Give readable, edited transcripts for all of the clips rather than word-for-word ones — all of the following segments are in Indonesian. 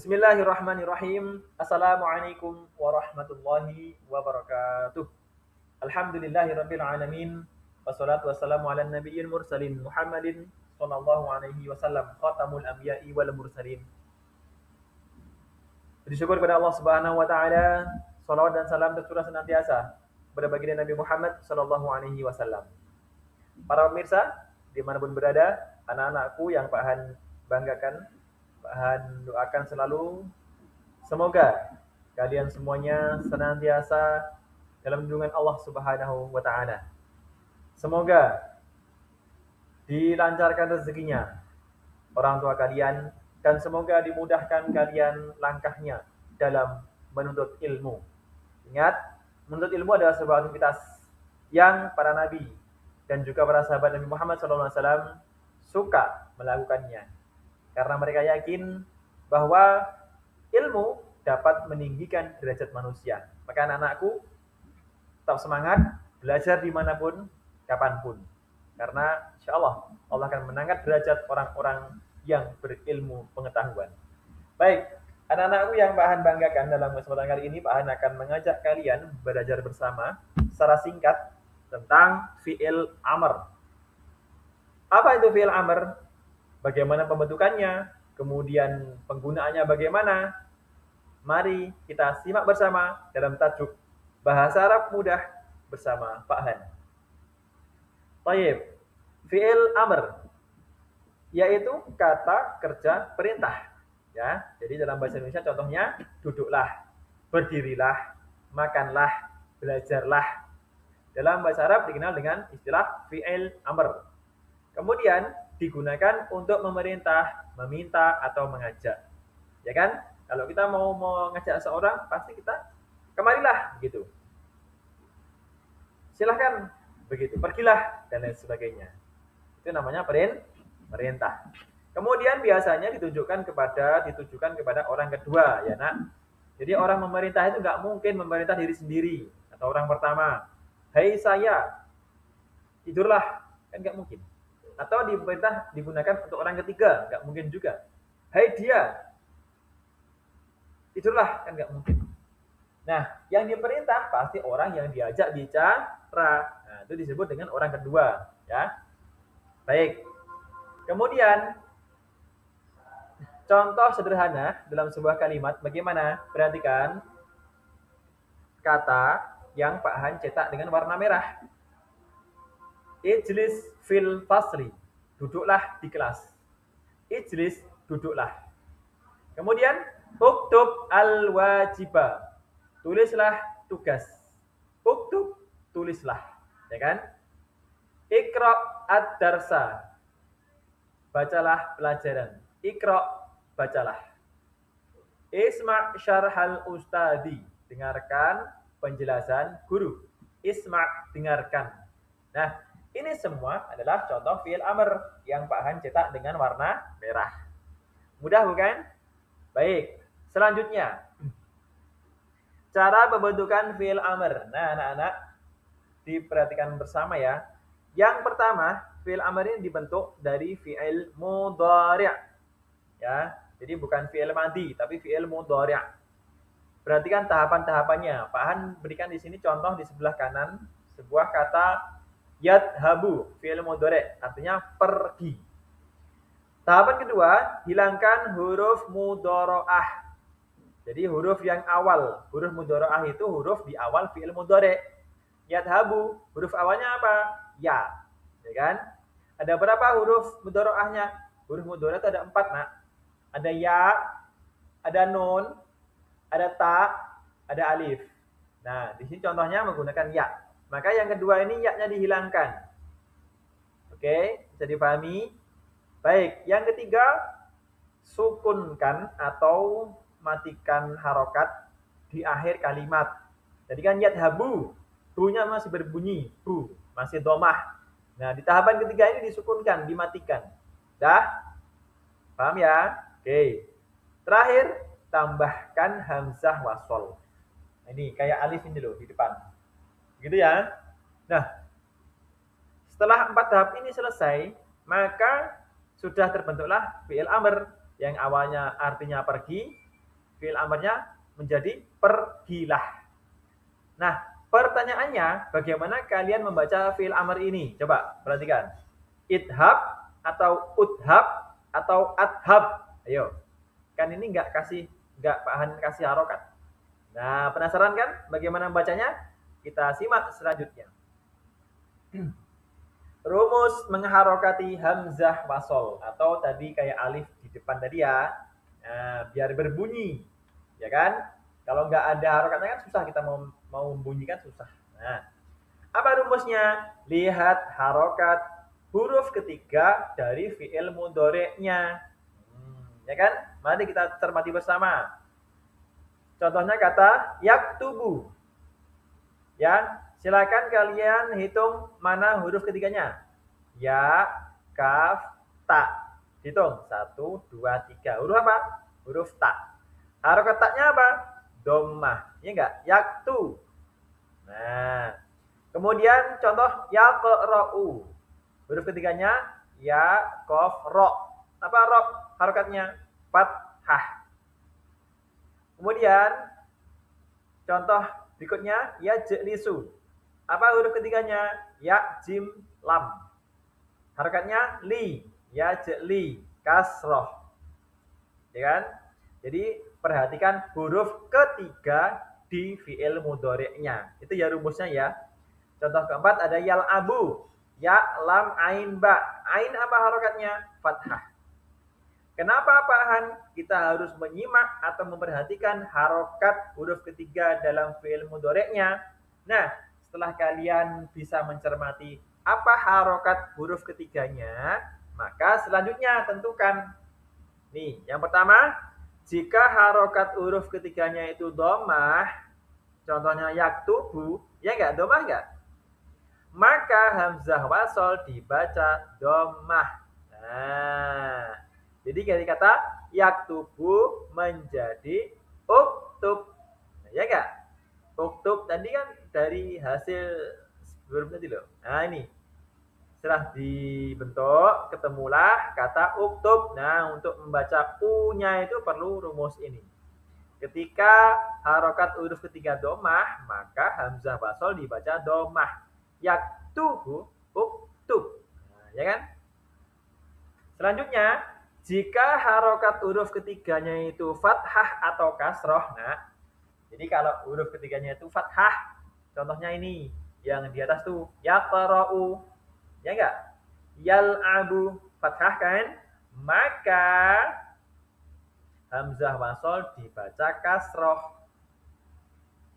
Bismillahirrahmanirrahim. Assalamualaikum warahmatullahi wabarakatuh. Alhamdulillahirabbil alamin. Wassalatu wassalamu ala nabiyil mursalin Muhammadin sallallahu alaihi wasallam khatamul anbiya'i wal mursalin. Puji syukur kepada Allah Subhanahu wa taala. Salawat dan salam tercurah senantiasa kepada baginda Nabi Muhammad sallallahu alaihi wasallam. Para pemirsa, dimanapun berada, anak-anakku yang Pak Han banggakan, Pak Han doakan selalu semoga kalian semuanya senantiasa dalam lindungan Allah Subhanahu wa taala. Semoga dilancarkan rezekinya orang tua kalian dan semoga dimudahkan kalian langkahnya dalam menuntut ilmu. Ingat, menuntut ilmu adalah sebuah aktivitas yang para nabi dan juga para sahabat Nabi Muhammad SAW suka melakukannya. Karena mereka yakin bahwa ilmu dapat meninggikan derajat manusia. Maka anak-anakku, tetap semangat, belajar dimanapun, kapanpun. Karena insya Allah, Allah akan mengangkat derajat orang-orang yang berilmu pengetahuan. Baik, anak-anakku yang Pak Han banggakan, dalam kesempatan kali ini Pak Han akan mengajak kalian belajar bersama secara singkat tentang fi'il amr. Apa itu fi'il amr? Bagaimana pembentukannya? Kemudian penggunaannya bagaimana? Mari kita simak bersama dalam tajuk Bahasa Arab Mudah bersama Pak Han. Tayyib. Fi'il amr yaitu kata kerja perintah. Ya, jadi dalam bahasa Indonesia contohnya duduklah, berdirilah, makanlah, belajarlah. Dalam bahasa Arab dikenal dengan istilah fi'il amr. Kemudian digunakan untuk memerintah, meminta atau mengajak. Ya kan? Kalau kita mau mengajak seorang, pasti kita kemarilah gitu. Silahkan begitu, pergilah dan lain sebagainya. Itu namanya perintah. Kemudian biasanya ditujukan kepada orang kedua, ya nak. Jadi orang memerintah itu nggak mungkin memerintah diri sendiri atau orang pertama. Hei saya, tidurlah, kan nggak mungkin. Atau diperintah digunakan untuk orang ketiga, nggak mungkin juga. Hei dia, tidurlah, kan nggak mungkin. Nah, yang diperintah pasti orang yang diajak bicara. Nah, itu disebut dengan orang kedua, ya. Baik. Kemudian contoh sederhana dalam sebuah kalimat bagaimana? Perhatikan kata yang Pak Han cetak dengan warna merah. Ijlis fil fasli. Duduklah di kelas. Ijlis, duduklah. Kemudian uktub al-wajibah. Tulislah tugas. Uktub, tulislah, ya kan? Iqra ad-darsa. Bacalah pelajaran. Iqra, bacalah. Isma' syarhal ustadi. Dengarkan penjelasan guru. Isma', dengarkan. Nah, ini semua adalah contoh fi'il amr yang Pak Han cetak dengan warna merah. Mudah bukan? Baik, selanjutnya cara pembentukan fi'il amr. Nah, anak-anak diperhatikan bersama ya. Yang pertama, fi'il amr ini dibentuk dari fi'il mudhari'. Ya, jadi bukan fi'il madhi, tapi fi'il mudhari'. Perhatikan tahapan-tahapannya. Pak Han berikan di sini contoh di sebelah kanan sebuah kata yadhabu, fi'il mudhari', artinya pergi. Tahapan kedua, hilangkan huruf mudhari'ah. Jadi huruf yang awal, huruf mudhari'ah itu huruf di awal fi'il mudhari'. Yadhabu, huruf awalnya apa? Ya. Ya kan? Ada berapa huruf mudhari'ahnya? Huruf mudhari' itu ada 4, Nak. Ada ya, ada nun, ada ta, ada alif. Nah, di sini contohnya menggunakan ya. Maka yang kedua ini ya-nya dihilangkan. Oke, bisa dipahami? Baik, yang ketiga, sukunkan atau matikan harokat di akhir kalimat. Jadi kan yadhabu, bu-nya masih berbunyi, bu, masih domah. Nah, di tahapan ketiga ini disukunkan, dimatikan. Dah? Paham ya? Oke. Terakhir, tambahkan hamzah wasol. Ini kayak alif ini loh di depan. Gitu ya. Nah, setelah 4 tahap ini selesai, maka sudah terbentuklah fi'il amr yang awalnya artinya pergi, fi'il amarnya menjadi pergilah. Nah, pertanyaannya, bagaimana kalian membaca fi'il amar ini? Coba perhatikan. Idhab atau udhab atau adhab? Ayo. Kan ini nggak Pak Han kasih harokat. Nah, penasaran kan bagaimana membacanya? Kita simak selanjutnya. Rumus mengharokati hamzah wasol atau tadi kayak alif di depan tadi ya. Nah, biar berbunyi, ya kan? Kalau nggak ada harokatnya kan susah, kita mau membunyikan susah. Nah, apa rumusnya? Lihat harokat huruf ketiga dari fi'il mudhari'nya. Ya kan? Mari kita cermati bersama. Contohnya kata yaktubu. Ya, silakan kalian hitung mana huruf ketiganya. Ya, kaf, ta. Hitung. 1, 2, 3. Huruf apa? Huruf ta. Harokat ta-nya apa? Dhammah. Iya enggak? Yaktu. Nah, kemudian contoh yaqra'u. Huruf ketiganya ya, qaf, ro. Apa ro? Harokatnya fathah. Kemudian contoh berikutnya yajlisu. Apa huruf ketiganya? Ya, jim, lam. Harokatnya li, yajli, kasroh. Ya kan? Jadi perhatikan huruf ketiga di fi'il mudhari'nya. Itu ya rumusnya ya. Contoh keempat ada yal'abu. Ya, lam, ain, ba. Ain apa harokatnya? Fathah. Kenapa Pak Han kita harus menyimak atau memperhatikan harokat huruf ketiga dalam fi'il mudhari'nya? Nah, setelah kalian bisa mencermati apa harokat huruf ketiganya, maka selanjutnya tentukan. Nih, yang pertama, jika harokat huruf ketiganya itu dhammah, contohnya yaktubu, ya enggak, dhammah enggak? Maka hamzah wasol dibaca dhammah. Nah, jadi dari kata yaktubu menjadi uktub. Nah, ya enggak? Uktub tadi kan dari hasil sebelum tadi loh. Nah, ini setelah dibentuk ketemulah kata uktub. Nah, untuk membaca u-nya itu perlu rumus ini. Ketika harokat huruf ketiga dhammah, maka hamzah wasol dibaca dhammah. Yaktubu uktub. Nah, ya kan? Selanjutnya, jika harokat huruf ketiganya itu fathah atau kasroh, nah, jadi kalau huruf ketiganya itu fathah, contohnya ini, yang di atas tuh, yaqra'u, ya enggak? Yal'abu, fathah kan? Maka hamzah wasol dibaca kasroh.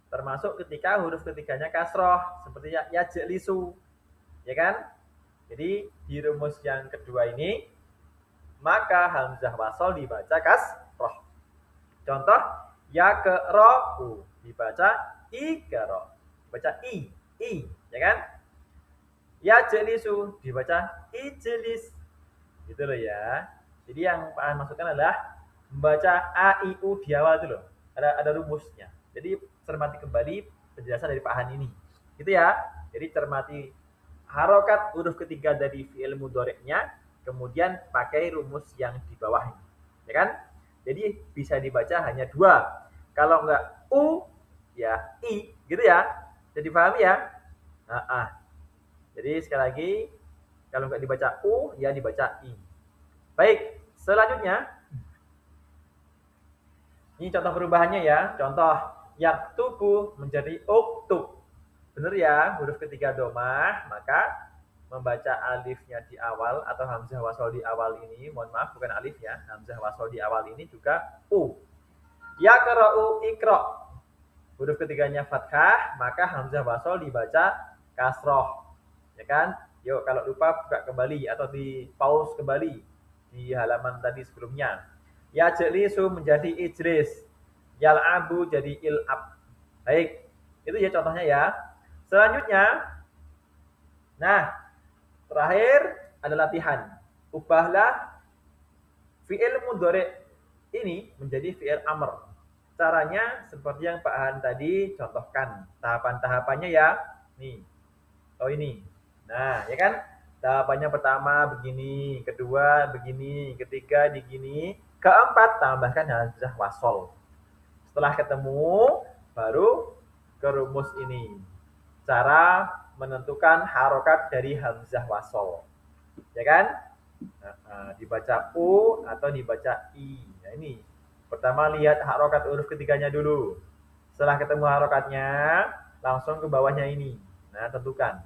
Termasuk ketika huruf ketiganya kasroh, seperti yajlisu, ya kan? Jadi di rumus yang kedua ini, maka hamzah wasol dibaca kasroh. Contoh, yaqra'u dibaca iqra, dibaca i, ya kan? Yajlisu dibaca ijlis. Gitu loh ya. Jadi yang Pak Han maksudkan adalah membaca a, i, u di awal itu loh. Ada rumusnya. Jadi cermati kembali penjelasan dari Pak Han ini. Gitu ya. Jadi cermati harokat huruf ketiga dari fi'il mudhari'nya, kemudian pakai rumus yang di bawah ini. Ya kan? Jadi bisa dibaca hanya dua. Kalau enggak u, ya i. Gitu ya. Jadi pahami ya? Jadi sekali lagi, kalau enggak dibaca u, ya dibaca i. Baik, selanjutnya. Ini contoh perubahannya ya. Contoh, yaktubu menjadi uktub. Benar ya, huruf ketiga dhammah, maka membaca alifnya di awal atau hamzah wasol di awal ini, mohon maaf bukan alif ya, hamzah wasol di awal ini juga u. Yaqra'u iqra. Huruf ketiganya fathah, maka hamzah wasol dibaca kasroh. Ya kan? Yuk kalau lupa buka kembali atau di pause kembali di halaman tadi sebelumnya. Yajlisu menjadi ijlis. Yal'abu jadi il'ab. Baik, itu ya contohnya ya. Selanjutnya, nah, terakhir ada latihan. Ubahlah fi'il mudhari' ini menjadi fi'il amr. Caranya seperti yang Pak Han tadi contohkan. Tahapan-tahapannya ya. Nih. Oh ini. Nah, ya kan? Tahapannya pertama begini, kedua begini, ketiga begini, keempat tambahkan hamzah wasol. Setelah ketemu, baru ke rumus ini. Cara menentukan harokat dari hamzah wasol. Ya kan? Dibaca U atau dibaca I. Nah ini. Pertama lihat harokat huruf ketiganya dulu. Setelah ketemu harokatnya, langsung ke bawahnya ini. Nah, tentukan.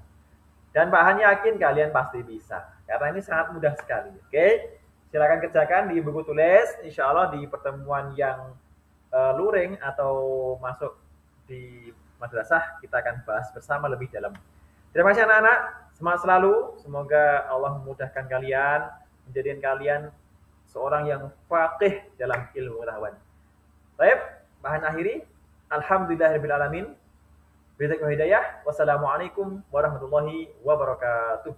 Dan Pak Han yakin kalian pasti bisa. Karena ini sangat mudah sekali. Oke? Silakan kerjakan di buku tulis. Insya Allah di pertemuan yang luring atau masuk di madrasah, kita akan bahas bersama lebih dalam. Terima kasih anak-anak. Semangat selalu. Semoga Allah memudahkan kalian, menjadikan kalian seorang yang faqih dalam ilmu pengetahuan. Baik, bahan akhiri. Alhamdulillahirabbil alamin. Hidayah. Wassalamualaikum warahmatullahi wabarakatuh.